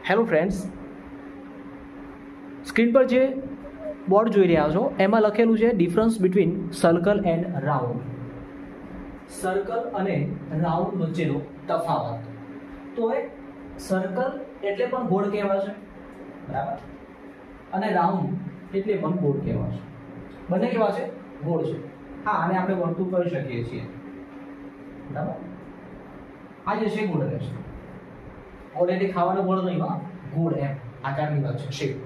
Hello friends, screen પર જે board જોઈ રહ્યા છો એમાં લખેલું છે difference between circle and round. Circle અને રાઉન્ડ વચ્ચેનો તફાવત. તો હવે સર્કલ એટલે પણ ગોળ કહેવાશે, બરાબર, અને રાઉન્ડ એટલે પણ ગોળ કહેવાશે. બંને કેવા છે? ગોળ છે. હા, આને આપણે વર્તુળ કહી શકીએ છીએ, બરાબર. આ જે છે ગોળ રહેશે. ગોળ એટલે ખાવાનો ગોળ નહીં, હા, ગોળ એમ આકારની વાત છે, શેપ.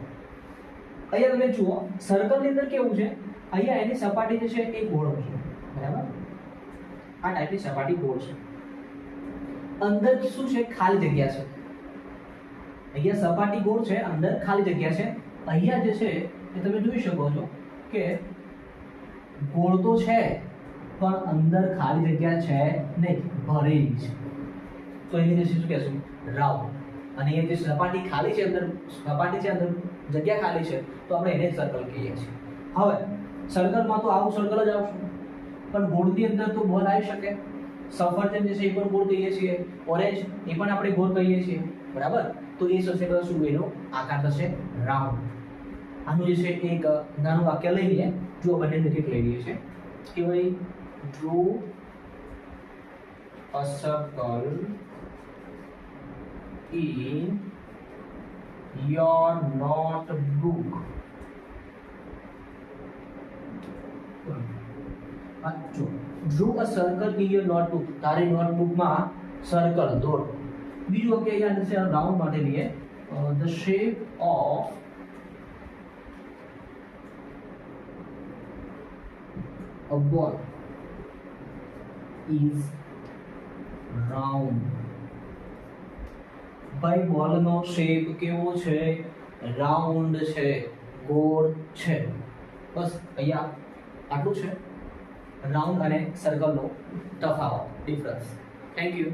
અહીંયા તમે જુઓ, સર્કલની અંદર કેવું છે, અહીંયા એની સપાટી જે છે એ ગોળ છે, બરાબર. આ ટાઈપની સપાટી ગોળ છે. અંદર શું છે? ખાલી જગ્યા છે. અહીંયા સપાટી ગોળ છે, અંદર ખાલી જગ્યા છે. અહીંયા જે છે એ તમે જોઈ શકો છો કે ગોળ તો છે પણ અંદર ખાલી જગ્યા છે નહીં, ભરેલી છે. તો એની જે શું કહેશું? રાઉન્ડ. અને એ જે સપાટી ખાલી છે, અંદર સપાટી છે, અંદર જગ્યા ખાલી છે, તો આપણે એને સર્કલ કહીએ છીએ. હવે સર્કલમાં તો આવું સર્કલ જ આવશે, પણ ગોળની અંદર તો બોલ આવી શકે. સફરજન જે છે એ પણ ગોળ કહીએ છીએ, ઓરેન્જ એ પણ આપણે ગોળ કહીએ છીએ, બરાબર. તો એ થશે શું? એનો આકાર થશે રાઉન્ડ. આનું જે છે એક નાનું વાક્ય લઈ લઈએ. જો બંને નજીક લઈ લઈએ છે કે ભાઈ draw a circle in your notebook. Draw a circle in your notebook. તારી નોટબુકમાં સર્કલ દોર. બીજું વાક્ય અહીંયા છે રાઉન્ડ માટે લઈએ. The shape of a ball is round. ભાઈ બોલનો શેપ કેવો છે? રાઉન્ડ છે, ગોળ છે. બસ અહીંયા આટલું છે રાઉન્ડ અને સર્કલનો તફાવત, ડિફરન્સ. Thank you.